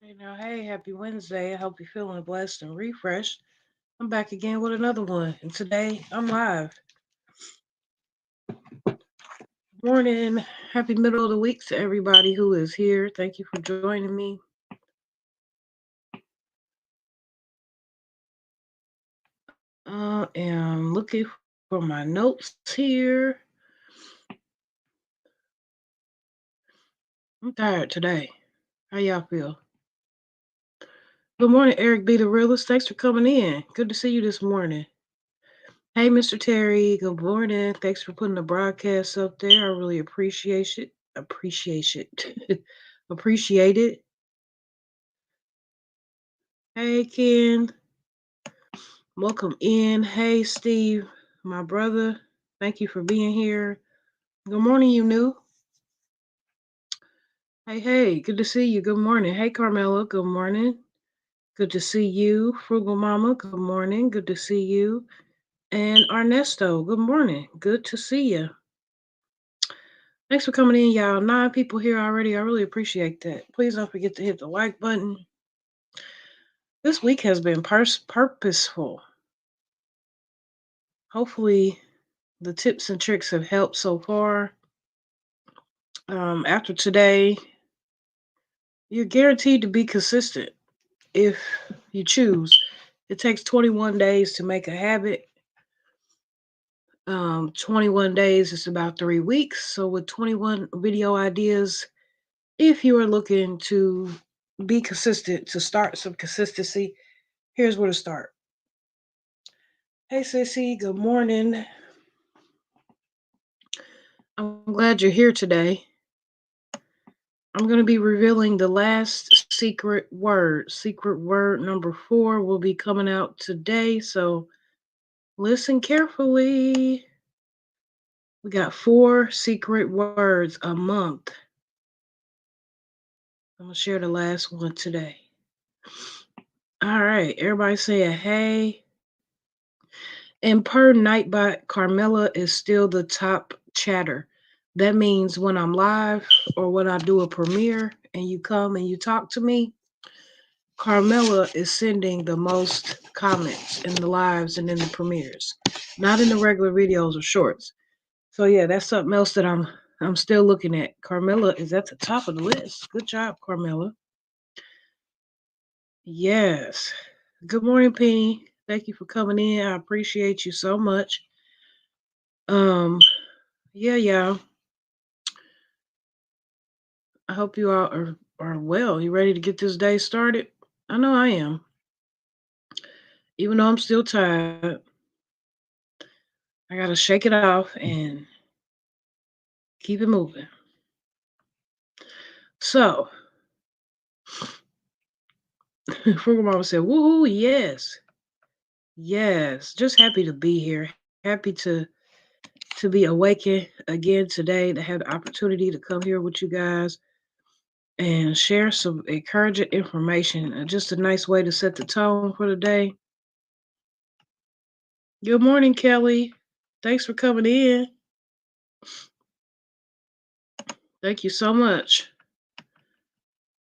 Hey now, hey, happy Wednesday. I hope you're feeling blessed and refreshed. I'm back again with another one, and today I'm live. Morning, happy middle of the week to everybody who is here. Thank you for joining me. I am looking for my notes here. I'm tired today. How y'all feel? Good morning, Eric B. the Realist. Thanks for coming in. Good to see you this morning. Hey, Mr. Terry. Good morning. Thanks for putting the broadcast up there. I really appreciate it. Appreciate it. Appreciate it. Hey, Ken. Welcome in. Hey, Steve, my brother. Thank you for being here. Good morning, you new. Hey, hey. Good to see you. Good morning. Hey, Carmela. Good morning. Good to see you. Frugal Mama. Good morning. Good to see you. And Ernesto. Good morning. Good to see you. Thanks for coming in, y'all. 9 people here already. I really appreciate that. Please don't forget to hit the like button. This week has been purposeful. Hopefully, the tips and tricks have helped so far. After today, you're guaranteed to be consistent if you choose. It takes 21 days to make a habit. 21 days is about 3 weeks. So, with 21 video ideas, if you are looking to be consistent, to start some consistency, here's where to start. Hey, Sissy, good morning. I'm glad you're here today. I'm going to be revealing the last secret word. Secret word number 4 will be coming out today. So, listen carefully. We got 4 secret words a month. I'm gonna share the last one today. All right, everybody say a hey. And per Nightbot, Carmela is still the top chatter. That means when I'm live or when I do a premiere and you come and you talk to me, Carmela is sending the most comments in the lives and in the premieres, not in the regular videos or shorts. So yeah, that's something else that I'm still looking at. Carmela is at the top of the list. Good job, Carmela. Yes. Good morning, Penny. Thank you for coming in. I appreciate you so much. Um, yeah. I hope you all are well. You ready to get this day started? I know I am. Even though I'm still tired, I gotta shake it off and keep it moving. So, Frugal Mama said, "Woohoo! Yes, yes. Just happy to be here. Happy to be awakened again today. To have the opportunity to come here with you guys and share some encouraging information. Just a nice way to set the tone for the day. Good morning, Kelly. Thanks for coming in. Thank you so much.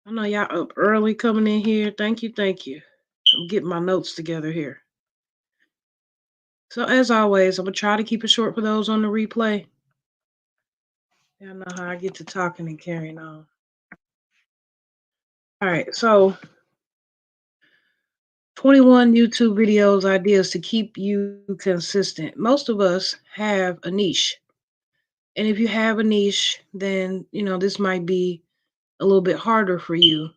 I know y'all up early coming in here. Thank you, thank you. I'm getting my notes together here. So as always, I'm gonna try to keep it short for those on the replay. Y'all know how I get to talking and carrying on. All right, so 21 YouTube videos ideas to keep you consistent. Most of us have a niche. And if you have a niche, then this might be a little bit harder for you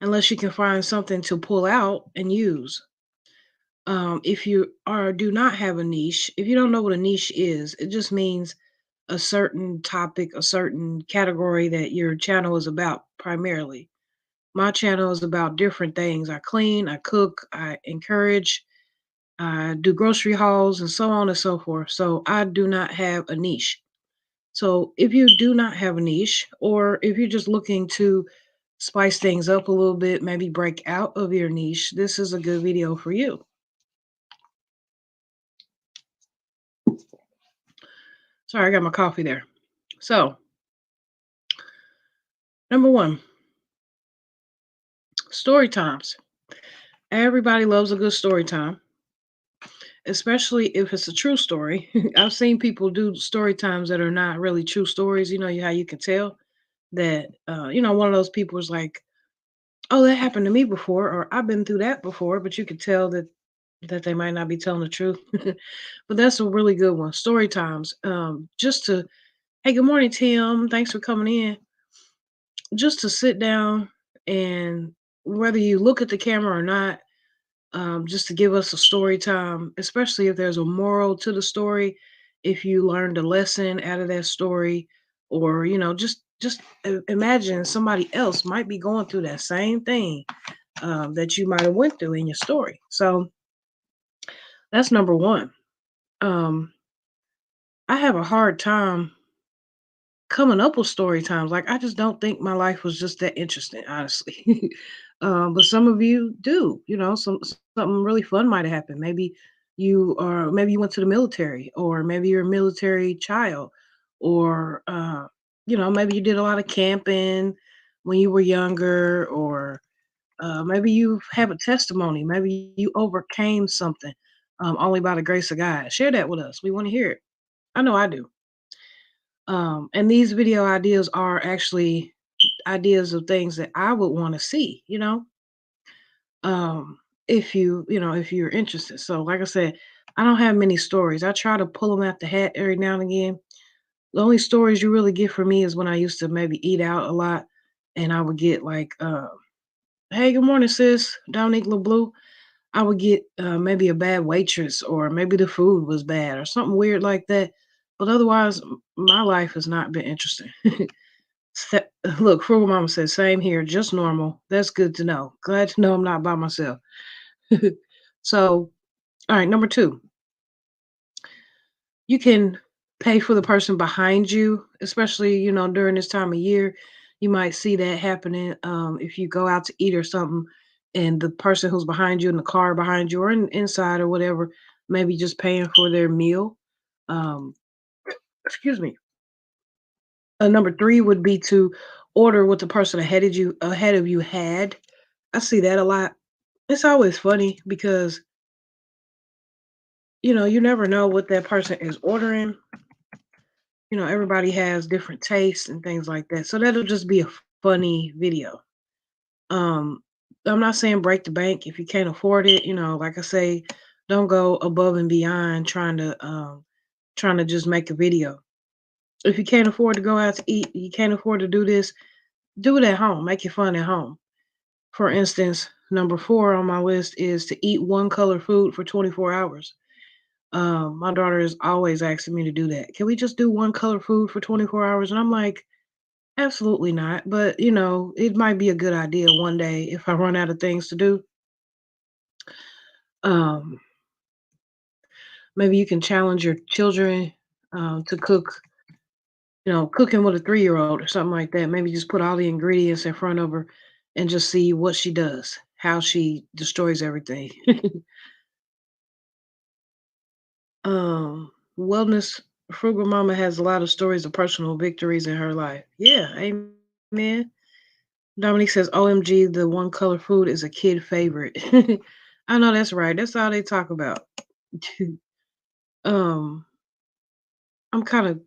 unless you can find something to pull out and use. If you are do not have a niche, if you don't know what a niche is, it just means a certain topic, a certain category that your channel is about primarily. My channel is about different things. I clean, I cook, I encourage, I do grocery hauls, and so on and so forth. So I do not have a niche. So if you do not have a niche, or if you're just looking to spice things up a little bit, maybe break out of your niche, this is a good video for you. Sorry, I got my coffee there. So, number 1, Story times. Everybody loves a good story time, especially if it's a true story. I've seen people do story times that are not really true stories. You know how you can tell that one of those people is like, "Oh, that happened to me before," or "I've been through that before," but you could tell that they might not be telling the truth. But that's a really good one. Story times. Just to Hey, good morning, Tim. Thanks for coming in. Just to sit down and whether you look at the camera or not, just to give us a story time, especially if there's a moral to the story, if you learned a lesson out of that story, or just imagine somebody else might be going through that same thing that you might have went through in your story. So that's number one. Um, I have a hard time coming up with story times. Like, I just don't think my life was just that interesting, honestly. But some of you do. Something really fun might have happened. Maybe you went to the military, or maybe you're a military child, or maybe you did a lot of camping when you were younger, or maybe you have a testimony. Maybe you overcame something only by the grace of God. Share that with us. We want to hear it. I know I do. And these video ideas are actually ideas of things that I would want to see, if you're interested. So, like I said, I don't have many stories. I try to pull them out the hat every now and again. The only stories you really get from me is when I used to maybe eat out a lot, and I would get like, "Hey, good morning, sis, Dominique LeBlue." I would get maybe a bad waitress, or maybe the food was bad, or something weird like that. But otherwise, my life has not been interesting. Sa Look, Frugal Mama says, "Same here, just normal. That's good to know. Glad to know I'm not by myself." So, all right, number 2, you can pay for the person behind you, especially, during this time of year. You might see that happening, if you go out to eat or something, and the person who's behind you in the car behind you, or inside or whatever, maybe just paying for their meal. Um, Excuse me. Number 3 would be to order what the person ahead of you had. I see that a lot. It's always funny because, you never know what that person is ordering. Everybody has different tastes and things like that. So that'll just be a funny video. Um, I'm not saying break the bank if you can't afford it. Like I say, don't go above and beyond trying to just make a video. If you can't afford to go out to eat, you can't afford to do this, do it at home. Make it fun at home. For instance, number 4 on my list is to eat one color food for 24 hours. My daughter is always asking me to do that. Can we just do one color food for 24 hours? And I'm like, absolutely not. But, it might be a good idea one day if I run out of things to do. Um, Maybe you can challenge your children to cook, cooking with a 3-year-old or something like that. Maybe just put all the ingredients in front of her and just see what she does, how she destroys everything. Wellness Frugal Mama has a lot of stories of personal victories in her life. Yeah, amen. Dominique says, "OMG, the one color food is a kid favorite." I know that's right. That's all they talk about. um, I'm kind of,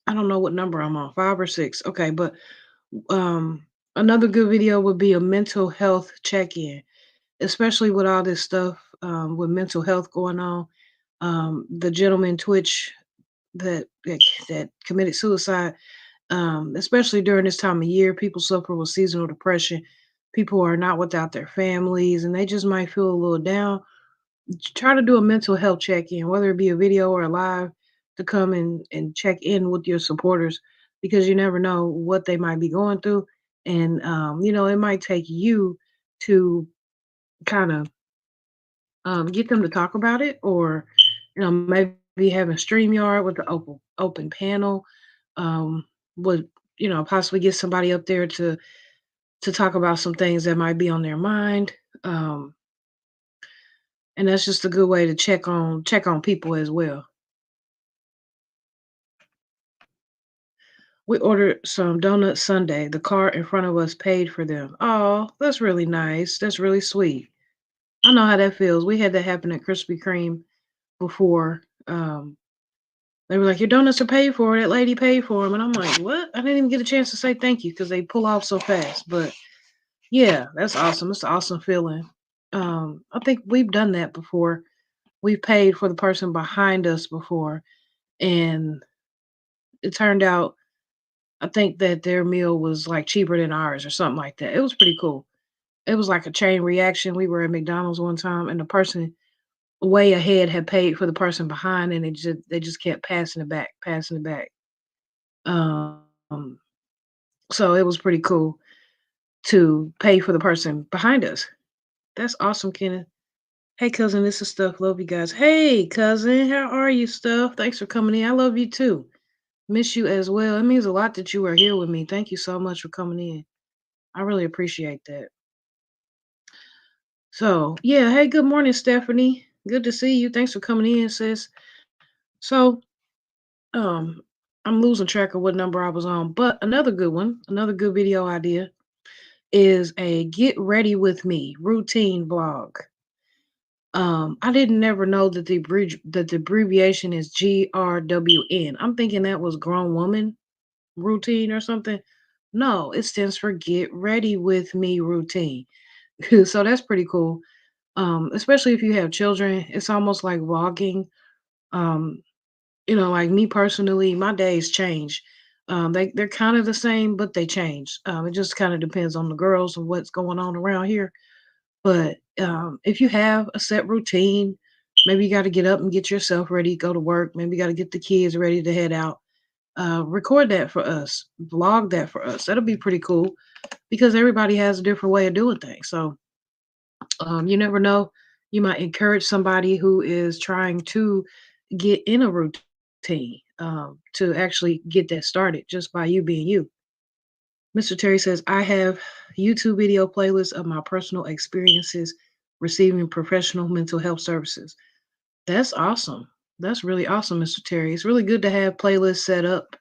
I don't know what number I'm on, 5 or 6. Okay, but um, another good video would be a mental health check-in, especially with all this stuff with mental health going on. The gentleman Twitch that committed suicide, especially during this time of year. People suffer with seasonal depression. People are not without their families, and they just might feel a little down. Try to do a mental health check-in, whether it be a video or a live, to come and check in with your supporters, because you never know what they might be going through. And it might take you to kind of get them to talk about it, or maybe having StreamYard with the open panel would possibly get somebody up there to talk about some things that might be on their mind. Um, and that's just a good way to check on people as well. We ordered some donut sundae. The car in front of us paid for them. Oh, that's really nice. That's really sweet. I know how that feels. We had that happen at Krispy Kreme before. They were like, "Your donuts are paid for. That lady paid for them," and I'm like, "What?" I didn't even get a chance to say thank you because they pull off so fast. But yeah, that's awesome. It's an awesome feeling. I think we've done that before. We've paid for the person behind us before, and it turned out I think that their meal was like cheaper than ours or something like that. It was pretty cool. It was like a chain reaction. We were at McDonald's one time, and the person way ahead had paid for the person behind, and they just kept passing it back, passing it back. Um, so it was pretty cool to pay for the person behind us. That's awesome, Kenneth. Hey, cousin, this is Stuff. Love you guys. Hey, cousin, how are you, Stuff? Thanks for coming in. I love you too. Miss you as well. It means a lot that you are here with me. Thank you so much for coming in. I really appreciate that. So, yeah, hey, good morning, Stephanie. Good to see you. Thanks for coming in, sis. So, um, I'm losing track of what number I was on, but another good one, another good video idea is a get ready with me routine vlog. I didn't never know that the abbreviation is GRWN. I'm thinking that was grown woman routine or something. No, it stands for get ready with me routine. So that's pretty cool. Especially if you have children, it's almost like vlogging. Um, like me personally, my days change. They're kind of the same, but they change. It just kind of depends on the girls and what's going on around here. But if you have a set routine, maybe you got to get up and get yourself ready, go to work. Maybe you got to get the kids ready to head out. Record that for us, vlog that for us. That'll be pretty cool because everybody has a different way of doing things. So you never know. You might encourage somebody who is trying to get in a routine to actually get that started just by you being you. Mr. Terry says, I have YouTube video playlists of my personal experiences receiving professional mental health services. That's awesome. That's really awesome, Mr. Terry. It's really good to have playlists set up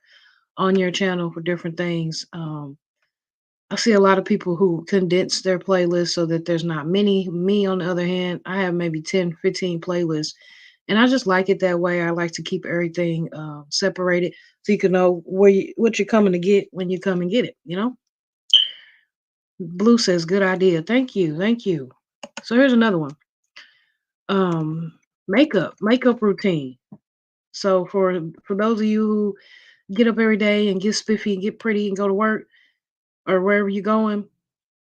on your channel for different things. I see a lot of people who condense their playlists so that there's not many. Me, on the other hand, I have maybe 10, 15 playlists. And I just like it that way. I like to keep everything separated so you can know what you're coming to get when you come and get it. Blue says, good idea. Thank you. Thank you. So here's another one. Um, makeup routine. So for those of you who get up every day and get spiffy and get pretty and go to work or wherever you're going,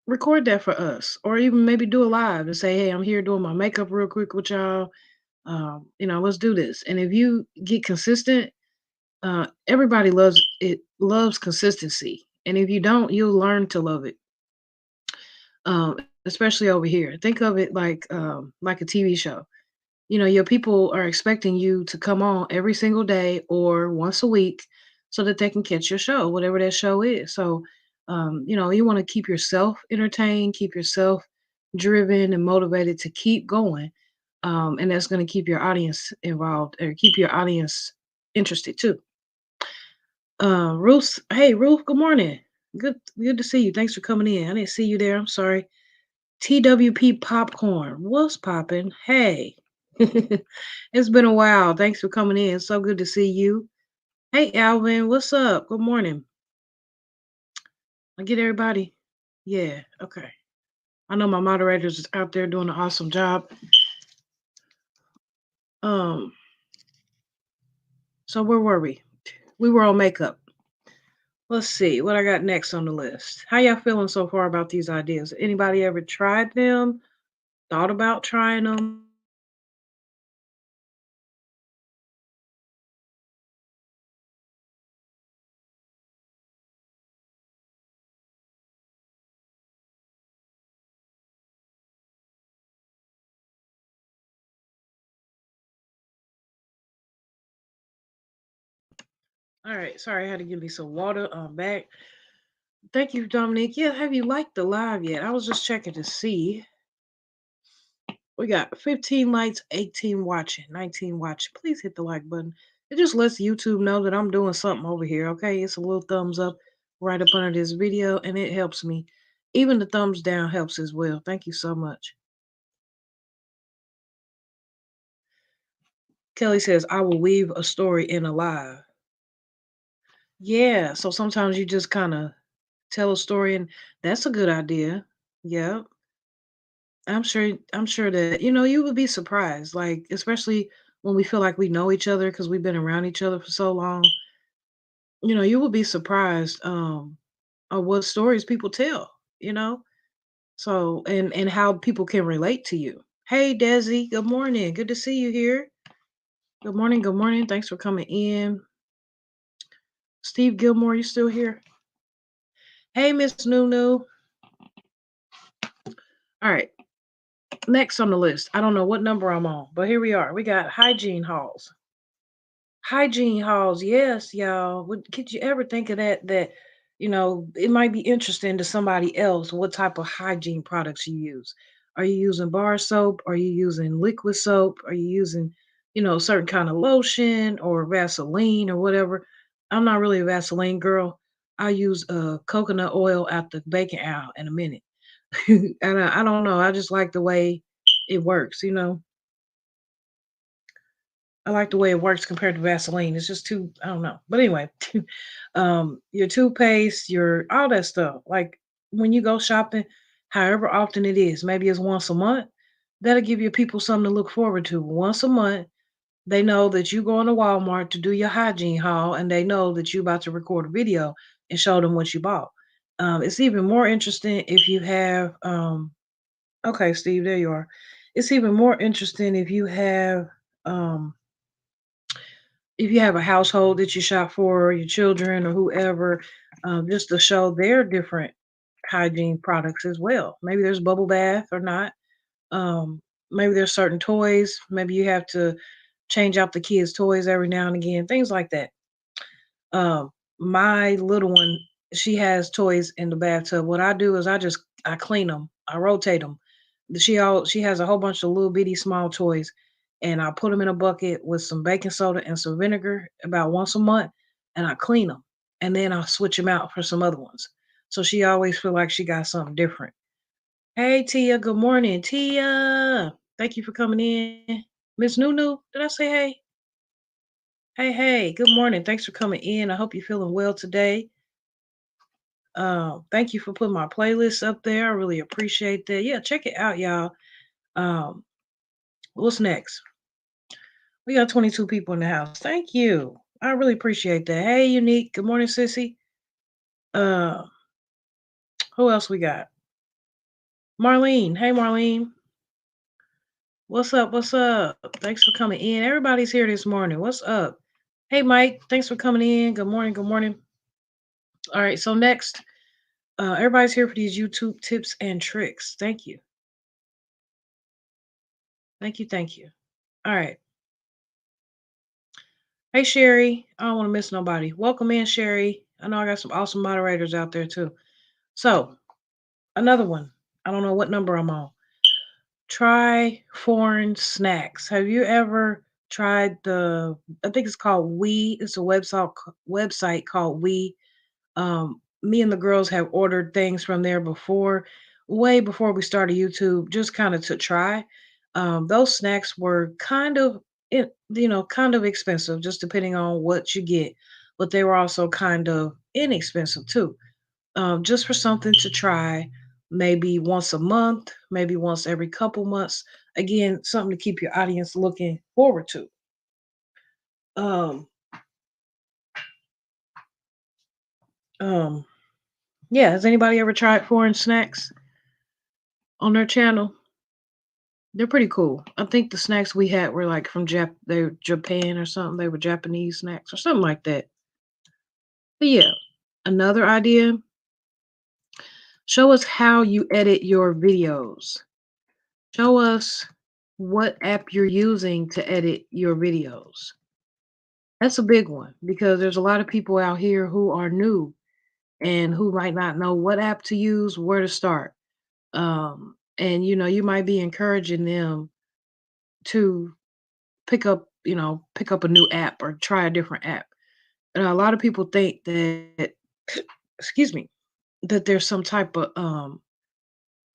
record that for us, or even maybe do a live and say, "Hey, I'm here doing my makeup real quick with y'all. Let's do this." And if you get consistent, everybody loves it. Loves consistency, and if you don't, you'll learn to love it. Especially over here. Think of it like a TV show. Your people are expecting you to come on every single day or once a week so that they can catch your show, whatever that show is. So, you want to keep yourself entertained, keep yourself driven and motivated to keep going. And that's going to keep your audience involved or keep your audience interested too. Ruth, hey, Ruth, good morning. Good to see you. Thanks for coming in. I didn't see you there. I'm sorry. TWP Popcorn. What's poppin'? Hey. It's been a while. Thanks for coming in. So good to see you. Hey, Alvin. What's up? Good morning. I get everybody. Yeah. Okay. I know my moderators is out there doing an awesome job. Um. So where were we? We were on makeup. Let's see what I got next on the list. How y'all feeling so far about these ideas? Anybody ever tried them? Thought about trying them? All right. Sorry, I had to give me some water. I'm back. Thank you, Dominique. Yeah, have you liked the live yet? I was just checking to see. We got 15 likes, 18 watching, 19 watching. Please hit the like button. It just lets YouTube know that I'm doing something over here. Okay, it's a little thumbs up right up under this video, and it helps me. Even the thumbs down helps as well. Thank you so much. Kelly says, I will weave a story in a live. Yeah, so sometimes you just kind of tell a story, and that's a good idea. Yeah, I'm sure that you would be surprised, like especially when we feel like we know each other because we've been around each other for so long. You will be surprised on what stories people tell. You know, so and how people can relate to you. Hey, Desi, good morning. Good to see you here. Good morning. Good morning. Thanks for coming in. Steve Gilmore, you still here? Hey, Miss Nunu. All right. Next on the list, I don't know what number I'm on, but here we are. We got hygiene halls. Hygiene halls, yes, y'all. Could you ever think of that? It might be interesting to somebody else what type of hygiene products you use. Are you using bar soap? Are you using liquid soap? Are you using, certain kind of lotion or Vaseline or whatever? I'm not really a Vaseline girl. I use coconut oil at the baking aisle in a minute. And I don't know. I just like the way it works. I like the way it works compared to Vaseline. It's just too, I don't know. But anyway, your toothpaste, your all that stuff. Like when you go shopping, however often it is, maybe it's once a month. That'll give your people something to look forward to. Once a month, they know that you going to Walmart to do your hygiene haul, and they know that you about to record a video and show them what you bought. It's even more interesting if you have. Okay, Steve, there you are. It's even more interesting um, if you have a household that you shop for, your children or whoever, just to show their different hygiene products as well. Maybe there's bubble bath or not. Maybe there's certain toys. Maybe you have to change out the kids' toys every now and again, things like that. My little one, she has toys in the bathtub. What I do is I clean them, I rotate them. She has a whole bunch of little bitty small toys, and I put them in a bucket with some baking soda and some vinegar about once a month, and I clean them, and then I switch them out for some other ones. So she always feel like she got something different. Hey Tia, good morning, Tia. Thank you for coming in, Miss Nunu. Did I say hey? Hey, hey, good morning. Thanks for coming in. I hope you're feeling well today. Thank you for putting my playlist up there. I really appreciate that. Yeah, check it out, y'all. Um, what's next? We got 22 people in the house. Thank you. I really appreciate that. Hey, Unique. Good morning, Sissy. Uh, who else we got? Marlene. Hey, Marlene. What's up? What's up? Thanks for coming in. Everybody's here this morning. What's up? Hey, Mike. Thanks for coming in. Good morning. Good morning. All right. So next, everybody's here for these YouTube tips and tricks. Thank you. Thank you. Thank you. All right. Hey, Sherry. I don't want to miss nobody. Welcome in, Sherry. I know I got some awesome moderators out there too. So, another one. I don't know what number I'm on. Try foreign snacks. Have you ever tried I think it's called We. It's a website called We. Me and the girls have ordered things from there before, way before we started YouTube, just kind of to try. Those snacks were kind of expensive, just depending on what you get, but they were also kind of inexpensive too. Just for something to try, maybe once a month, maybe once every couple months. Again, something to keep your audience looking forward to. Um, um, yeah, has anybody ever tried foreign snacks on their channel? They're pretty cool. I think the snacks we had were like from they were Japan or something. They were Japanese snacks or something like that. But yeah, another idea. Show us how you edit your videos. Show us what app you're using to edit your videos. That's a big one because there's a lot of people out here who are new and who might not know what app to use, where to start. And you might be encouraging them to pick up, pick up a new app or try a different app. And a lot of people think that, excuse me, that there's some type of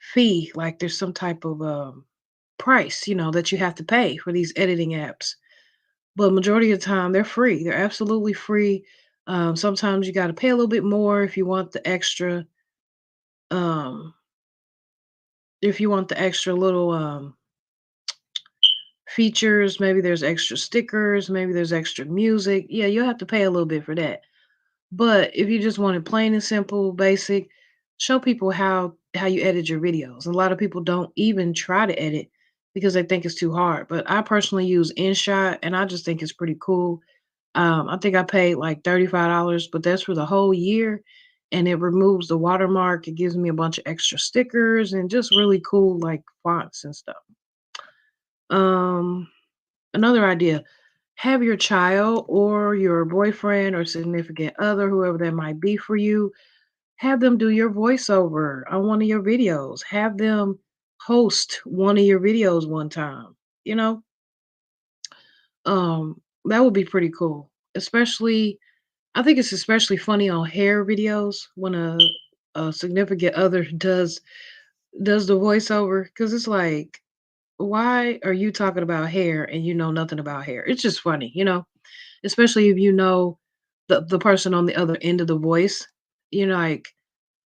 fee, like there's some type of price, that you have to pay for these editing apps. But majority of the time, they're free. They're absolutely free. Sometimes you got to pay a little bit more um, if you want the extra little features. Maybe there's extra stickers. Maybe there's extra music. Yeah, you'll have to pay a little bit for that. But if you just want it plain and simple, basic, show people how you edit your videos. A lot of people don't even try to edit because they think it's too hard. But I personally use InShot, and I just think it's pretty cool. I think I paid like $35, but that's for the whole year. And it removes the watermark. It gives me a bunch of extra stickers and just really cool like fonts and stuff. Um, Another idea, have your child or your boyfriend or significant other, whoever that might be for you, have them do your voiceover on one of your videos. Have them host one of your videos one time. You know, that would be pretty cool. Especially, I think it's especially funny on hair videos when a significant other does the voiceover because it's like, why are you talking about hair and you know nothing about hair? It's just funny. Especially if you know the person on the other end of the voice. Like,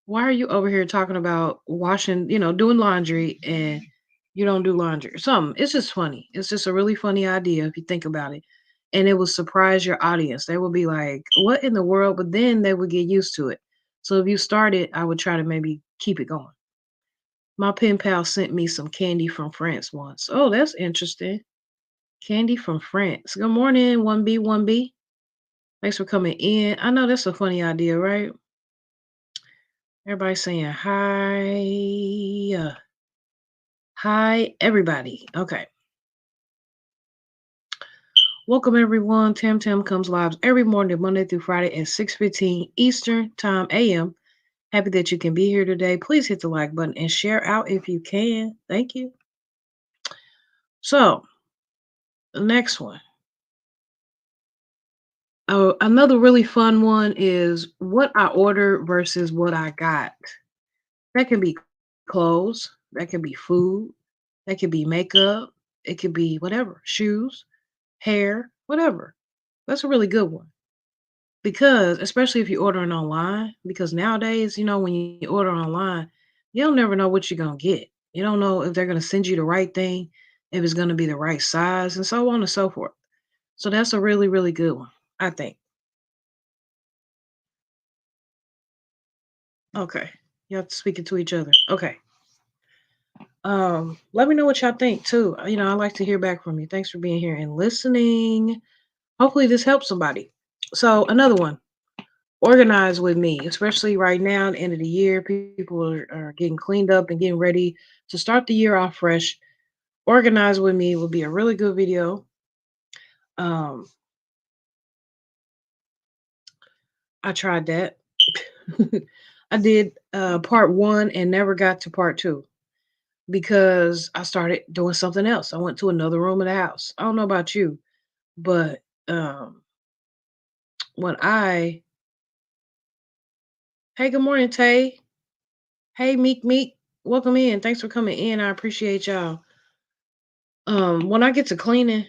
why are you over here talking about washing, doing laundry and you don't do laundry or something? It's just funny. It's just a really funny idea if you think about it. And it will surprise your audience. They will be like, what in the world? But then they would get used to it. So if you start it, I would try to maybe keep it going. My pen pal sent me some candy from France once. Oh, that's interesting. Candy from France. Good morning, 1B, 1B. Thanks for coming in. I know that's a funny idea, right? Everybody saying hi. Hi, everybody. Okay. Welcome, everyone. Tam Tam comes live every morning, Monday through Friday at 6:15 Eastern Time AM. Happy that you can be here today. Please hit the like button and share out if you can. Thank you. So, the next one. Oh, another really fun one is what I ordered versus what I got. That can be clothes, that can be food, that could be makeup, it could be whatever, shoes, hair, whatever. That's a really good one. Because especially if you're ordering online, because nowadays, when you order online, you don't never know what you're gonna get. You don't know if they're gonna send you the right thing, if it's gonna be the right size, and so on and so forth. So that's a really, really good one, I think. Okay. Y'all speaking to each other. Okay. Let me know what y'all think too. I like to hear back from you. Thanks for being here and listening. Hopefully this helps somebody. So another one, organize with me, especially right now, the end of the year. People are getting cleaned up and getting ready to start the year off fresh. Organize with me will be a really good video. Um, I tried that. I did part one and never got to part two because I started doing something else. I went to another room in the house. I don't know about you, but when I hey, good morning, Tay. Hey, Meek Meek. Welcome in. Thanks for coming in. I appreciate y'all. When I get to cleaning,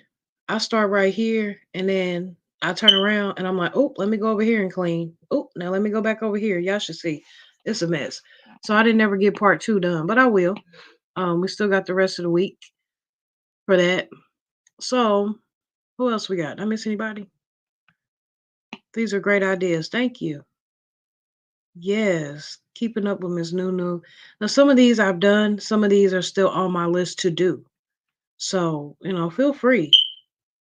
I start right here and then I turn around and I'm like, oh, let me go over here and clean. Oh, now let me go back over here. Y'all should see. It's a mess. So I didn't ever get part two done, but I will. We still got the rest of the week for that. So who else we got? Did I miss anybody? These are great ideas. Thank you. Yes. Keeping up with Miss Nunu. Now some of these I've done, some of these are still on my list to do. So, feel free.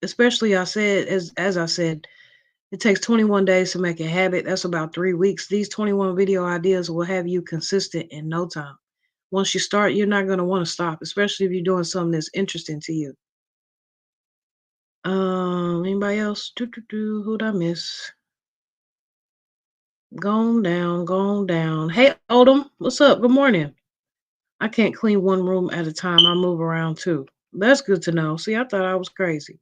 Especially as I said, it takes 21 days to make a habit. That's about 3 weeks. These 21 video ideas will have you consistent in no time. Once you start, you're not going to want to stop, especially if you're doing something that's interesting to you. Anybody else? Who'd I miss? Gone down, gone down. Hey, Odom, what's up? Good morning. I can't clean one room at a time. I move around too. That's good to know. See, I thought I was crazy.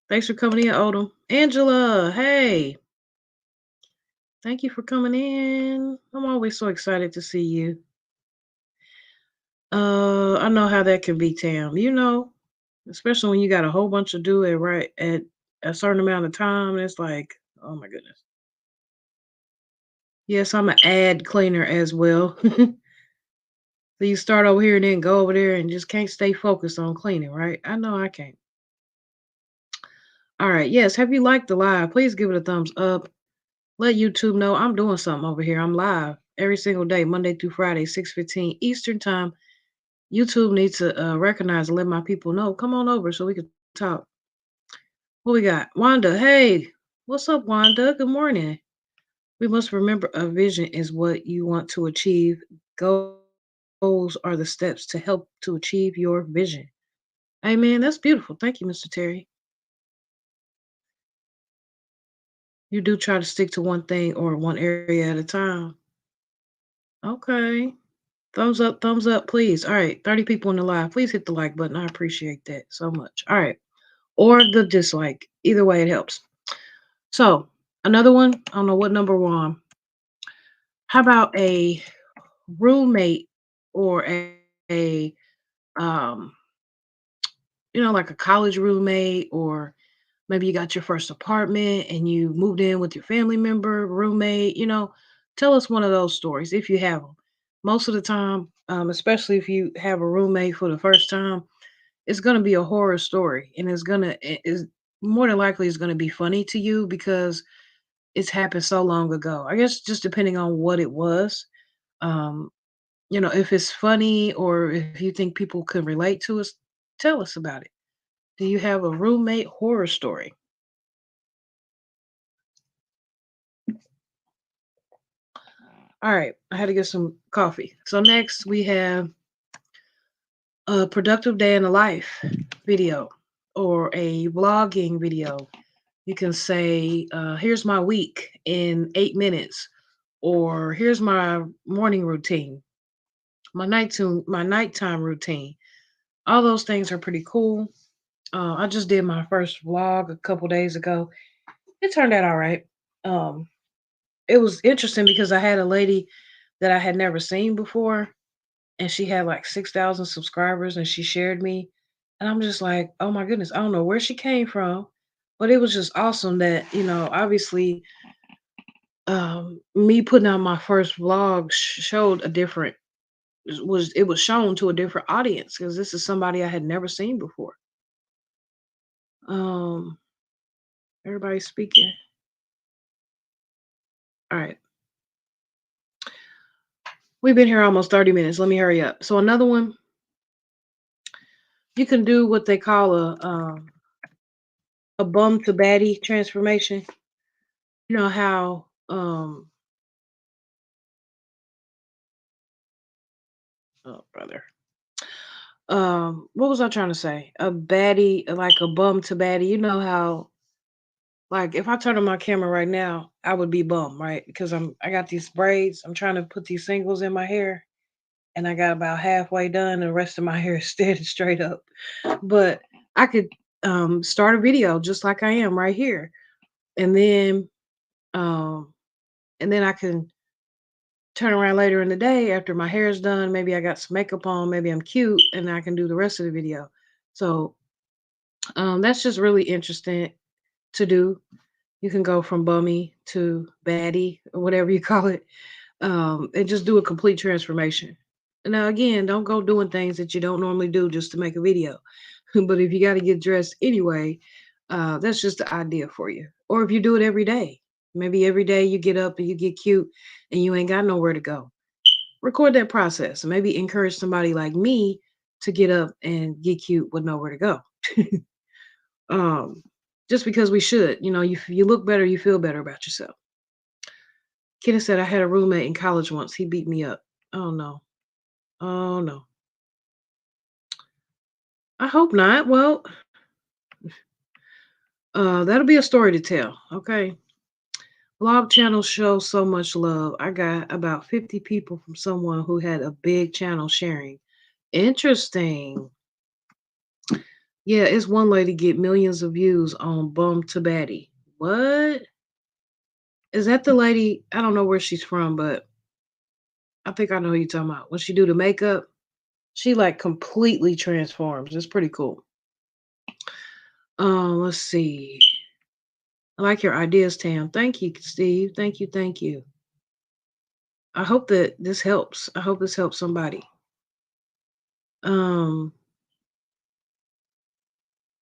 Thanks for coming in, Odom. Angela, hey, thank you for coming in. I'm always so excited to see you. I know how that can be, Tam. Especially when you got a whole bunch to do it right at a certain amount of time. It's like, oh my goodness. Yes, I'm an ad cleaner as well. So you start over here and then go over there and just can't stay focused on cleaning, right? I know I can't. All right. Yes. Have you liked the live? Please give it a thumbs up. Let YouTube know I'm doing something over here. I'm live every single day, Monday through Friday, 6:15 Eastern time. YouTube needs to recognize and let my people know. Come on over so we can talk. What we got? Wanda. Hey, what's up, Wanda? Good morning. We must remember a vision is what you want to achieve. Goals are the steps to help to achieve your vision. Amen. That's beautiful. Thank you, Mr. Terry. You do try to stick to one thing or one area at a time. Okay. Thumbs up, please. All right. 30 people in the live. Please hit the like button. I appreciate that so much. All right. Or the dislike. Either way, it helps. So, another one. I don't know what number we're on. How about a roommate or a um, like a college roommate, or maybe you got your first apartment and you moved in with your family member, roommate, tell us one of those stories if you have them. Most of the time, especially if you have a roommate for the first time, it's going to be a horror story, and is more than likely it's going to be funny to you because it's happened so long ago. I guess just depending on what it was. Um, if it's funny or if you think people could relate to us, tell us about it. Do you have a roommate horror story? All right, I had to get some coffee. So next we have a productive day in the life video or a vlogging video. You can say, "Here's my week in 8 minutes," or "Here's my morning routine, my nighttime routine." All those things are pretty cool. I just did my first vlog a couple days ago. It turned out all right. Um, it was interesting because I had a lady that I had never seen before, and she had like 6,000 subscribers, and she shared me. And I'm just like, oh my goodness, I don't know where she came from, but it was just awesome that, obviously, me putting out my first vlog showed a different, it was shown to a different audience because this is somebody I had never seen before. Um, Everybody's speaking. All right. We've been here almost 30 minutes. Let me hurry up. So another one, you can do what they call a bum to baddie transformation. You know how oh brother. What was I trying to say? A baddie, like a bum to baddie. You know how, like, if I turn on my camera right now, I would be bum, right? Because I got these braids. I'm trying to put these singles in my hair, and I got about halfway done. And the rest of my hair is standing straight up. But I could start a video just like I am right here, and then um I can turn around later in the day after my hair is done. Maybe I got some makeup on, maybe I'm cute, and I can do the rest of the video. So that's just really interesting to do. You can go from bummy to baddie or whatever you call it, and just do a complete transformation. Now, again, don't go doing things that you don't normally do just to make a video. But if you got to get dressed anyway, that's just the idea for you. Or if you do it every day, maybe every day you get up and you get cute and you ain't got nowhere to go. Record that process and maybe encourage somebody like me to get up and get cute with nowhere to go. um, just because we should, you look better, you feel better about yourself. Kenneth said I had a roommate in college once. He beat me up. Oh no. Oh no. I hope not. Well, that'll be a story to tell. Okay. Blog channels show so much love. I got about 50 people from someone who had a big channel sharing. Interesting. Yeah, it's one lady get millions of views on Bum to Baddie. What? Is that the lady? I don't know where she's from, but I think I know who you're talking about. When she do the makeup, she like completely transforms. It's pretty cool. Let's see. I like your ideas, Tam. Thank you, Steve. Thank you, thank you. I hope that this helps. I hope this helps somebody. Um,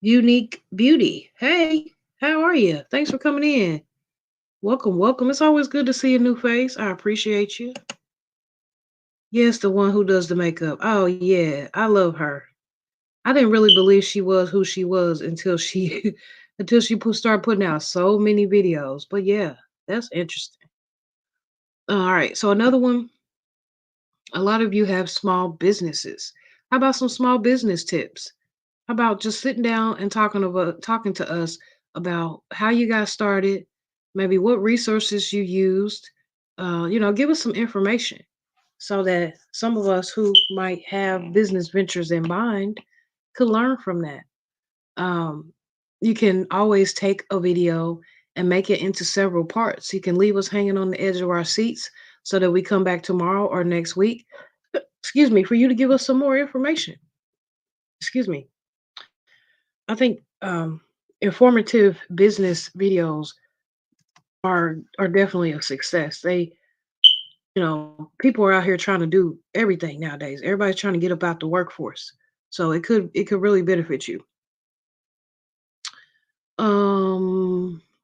Unique Beauty. Hey, how are you? Thanks for coming in. Welcome, welcome. It's always good to see a new face. I appreciate you. Yes, the one who does the makeup. Oh yeah, I love her. I didn't really believe she was who she was until she until she started putting out so many videos. But yeah, that's interesting. All right, so another one. A lot of you have small businesses. How about some small business tips? How about just sitting down and talking to us about how you got started, maybe what resources you used. Give us some information so that some of us who might have business ventures in mind could learn from that. Um, you can always take a video and make it into several parts. You can leave us hanging on the edge of our seats so that we come back tomorrow or next week. Excuse me, for you to give us some more information. Excuse me. I think informative business videos are definitely a success. People are out here trying to do everything nowadays. Everybody's trying to get up out the workforce, so it could really benefit you.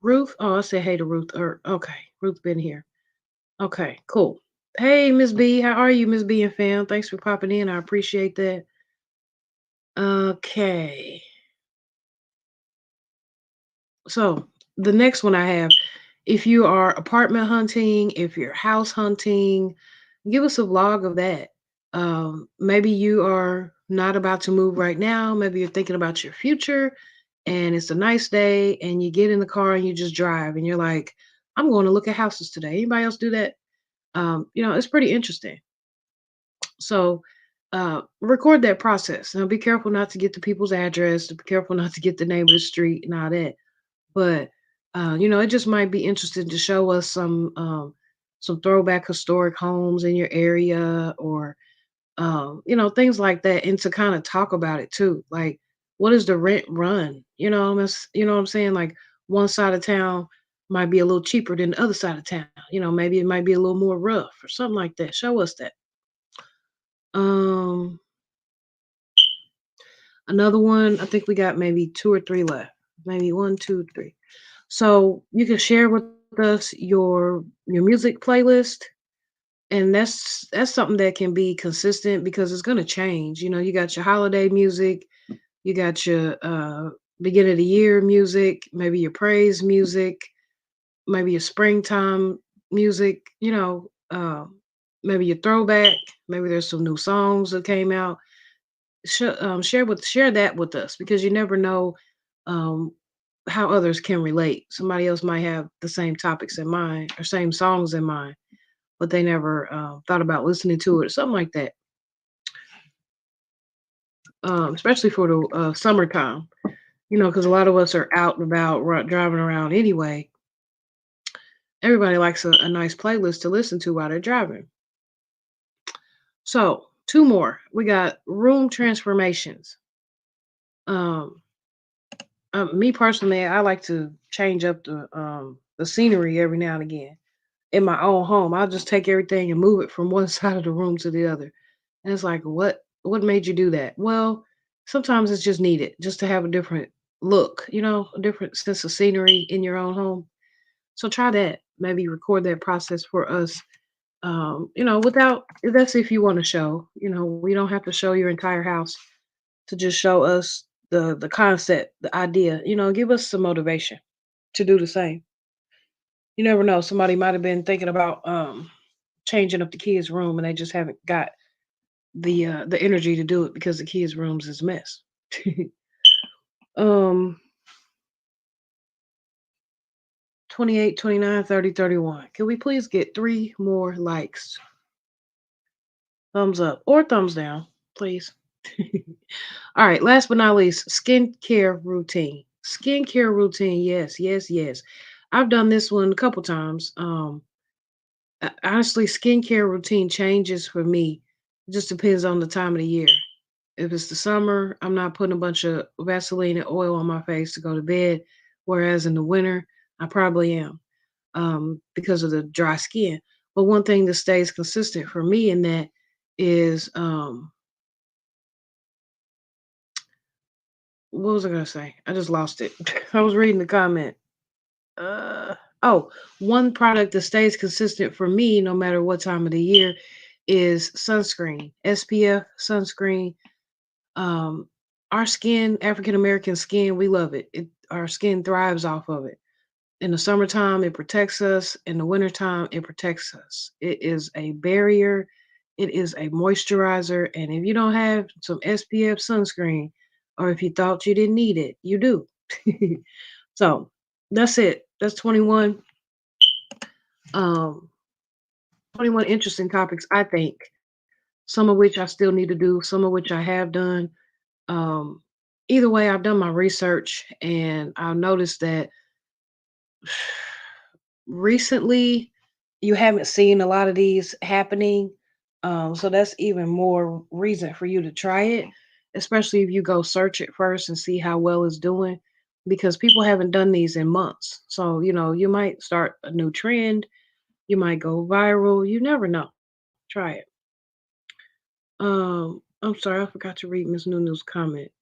Ruth. Oh, I said hey to Ruth. Or okay, Ruth been here. Okay, cool. Hey, Miss B, how are you, Miss B and fam? Thanks for popping in. I appreciate that. Okay, so the next one I have, if you are apartment hunting, if you're house hunting, give us a vlog of that. Maybe you are not about to move right now. Maybe you're thinking about your future and it's a nice day and you get in the car and you just drive and you're like, I'm going to look at houses today. Anybody else do that? It's pretty interesting. So record that process. Now be careful not to get the people's address, be careful not to get the name of the street and all that. But it just might be interesting to show us some throwback historic homes in your area, or things like that, and to kind of talk about it too. Like, what is the rent run? You know what I'm saying? Like, one side of town might be a little cheaper than the other side of town. Maybe it might be a little more rough or something like that. Show us that. Um, Another one. I think we got maybe two or three left. Maybe one, two, three. So you can share with us your music playlist, and that's something that can be consistent because it's going to change. You got your holiday music, you got your beginning of the year music, maybe your praise music, maybe your springtime music. Maybe your throwback. Maybe there's some new songs that came out. Share that with us because you never know um, how others can relate. Somebody else might have the same topics in mind or same songs in mind, but they never thought about listening to it or something like that. Especially for the summertime, because a lot of us are out and about driving around anyway. Everybody likes a nice playlist to listen to while they're driving. So, two more. We got room transformations. Um, Me personally, I like to change up the scenery every now and again in my own home. I'll just take everything and move it from one side of the room to the other. And it's like, what made you do that? Well, sometimes it's just needed just to have a different look, a different sense of scenery in your own home. So try that. Maybe record that process for us. Without that's if you want to show. We don't have to show your entire house to just show us the concept, the idea. Give us some motivation to do the same. You never know. Somebody might have been thinking about changing up the kids' room and they just haven't got the energy to do it because the kids' rooms is a mess. um 28, 29, 30, 31. Can we please get three more likes? Thumbs up or thumbs down, please. All right, last but not least, skincare routine. Skincare routine, yes, yes, yes. I've done this one a couple times. Honestly, skincare routine changes for me. It just depends on the time of the year. If it's the summer, I'm not putting a bunch of Vaseline and oil on my face to go to bed. Whereas in the winter, I probably am because of the dry skin. But one thing that stays consistent for me in that is what was I gonna say? I just lost it. I was reading the comment. Uh oh, one product that stays consistent for me no matter what time of the year is sunscreen. SPF sunscreen. Um our skin, African American skin, we love it. Our skin thrives off of it. In the summertime, it protects us. In the wintertime, it protects us. It is a barrier. It is a moisturizer. And if you don't have some SPF sunscreen, or if you thought you didn't need it, you do. So that's it. That's 21. Um, 21 interesting topics, I think. Some of which I still need to do, some of which I have done. Um, Either way, I've done my research and I've noticed that recently you haven't seen a lot of these happening. So that's even more reason for you to try it, especially if you go search it first and see how well it's doing, because people haven't done these in months. So, you might start a new trend, you might go viral, you never know. Try it. I'm sorry, I forgot to read Miss Nunu's comment.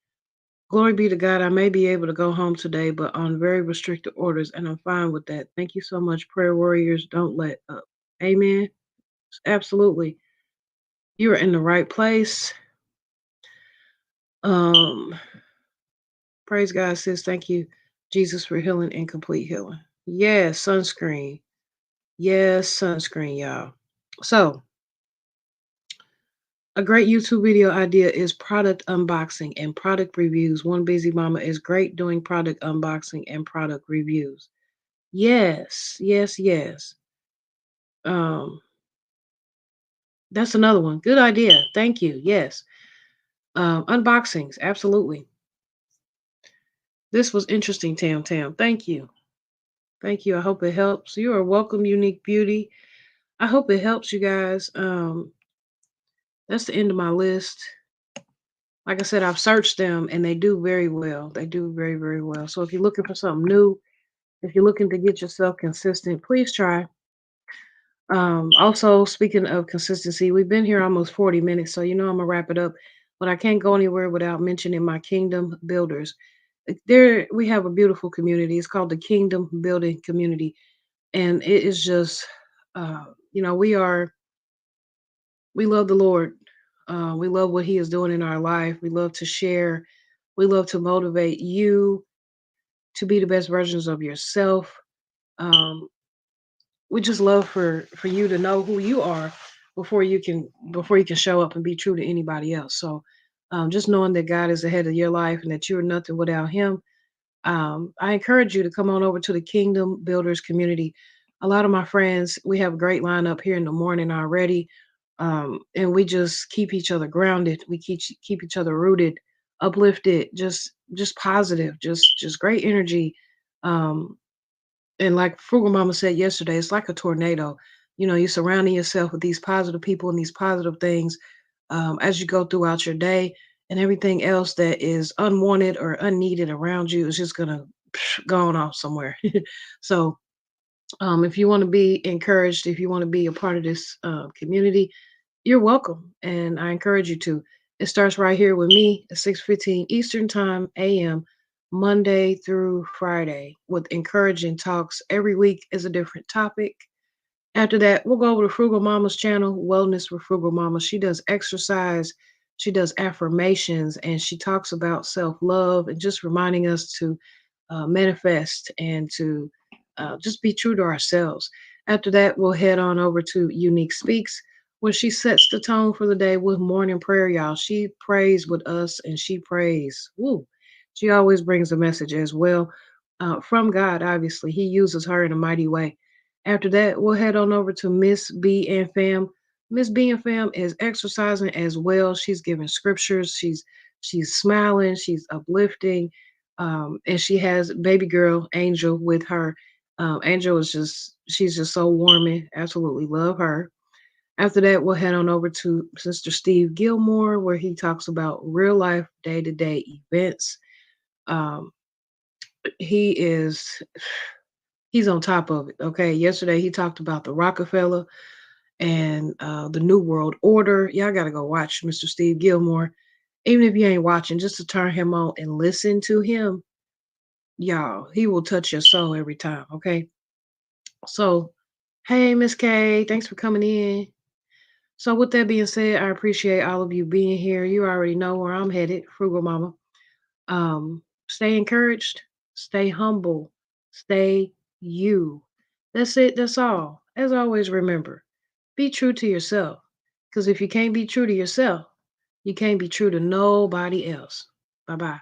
Glory be to God, I may be able to go home today, but on very restricted orders, and I'm fine with that. Thank you so much, prayer warriors. Don't let up. Amen. Absolutely. You're in the right place. Um, Praise God, sis. Thank you, Jesus, for healing and complete healing. Yes, sunscreen. Yes, sunscreen, y'all. So, a great YouTube video idea is product unboxing and product reviews. One busy mama is great doing product unboxing and product reviews. Yes, yes, yes. Um, that's another one. Good idea. Thank you. Yes. Unboxings, absolutely. This was interesting, Tam Tam. Thank you. Thank you. I hope it helps. You are welcome, Unique Beauty. I hope it helps you guys. That's the end of my list. Like I said, I've searched them and they do very well. They do very, very well. So if you're looking for something new, if you're looking to get yourself consistent, please try. Also, speaking of consistency, we've been here almost 40 minutes, so I'm gonna wrap it up. But I can't go anywhere without mentioning my Kingdom Builders. There, we have a beautiful community. It's called the Kingdom Building Community, and it is just, we love the Lord. We love what He is doing in our life. We love to share. We love to motivate you to be the best versions of yourself. Um, we just love for you to know who you are before you can show up and be true to anybody else. So just knowing that God is ahead of your life and that you're nothing without Him, I encourage you to come on over to the Kingdom Builders community. A lot of my friends, we have a great lineup here in the morning already, and we just keep each other grounded. We keep each other rooted, uplifted, just positive, just great energy. Um, and like Frugal Mama said yesterday, it's like a tornado. You're surrounding yourself with these positive people and these positive things as you go throughout your day, and everything else that is unwanted or unneeded around you is just gonna go on off somewhere. So, if you want to be encouraged, if you want to be a part of this community, you're welcome, and I encourage you to. It starts right here with me at 6:15 Eastern Time AM, Monday through Friday, with encouraging talks. Every week is a different topic. After that, we'll go over to Frugal Mama's channel, Wellness with Frugal Mama. She does exercise, she does affirmations, and she talks about self love and just reminding us to manifest and to just be true to ourselves. After that, we'll head on over to Unique Speaks, where she sets the tone for the day with morning prayer, y'all. She prays with us and she prays. Woo. She always brings a message as well from God, obviously. He uses her in a mighty way. After that, we'll head on over to Miss B and Fam. Miss Being Fam is exercising as well. She's giving scriptures. She's smiling. She's uplifting, and she has baby girl Angel with her. Angel is just she's just so warming. Absolutely love her. After that, we'll head on over to Sister Steve Gilmore, where he talks about real life, day to day events. Um, he is he's on top of it. Okay, yesterday he talked about the Rockefeller and the New World Order. Y'all got to go watch Mr. Steve Gilmore. Even if you ain't watching, just to turn him on and listen to him, y'all, he will touch your soul every time. Okay, so hey, Miss K, thanks for coming in. So, with that being said, I appreciate all of you being here. You already know where I'm headed, Frugal Mama. Stay encouraged, stay humble, stay you. That's it. That's all. As always, remember, be true to yourself. Because if you can't be true to yourself, you can't be true to nobody else. Bye bye.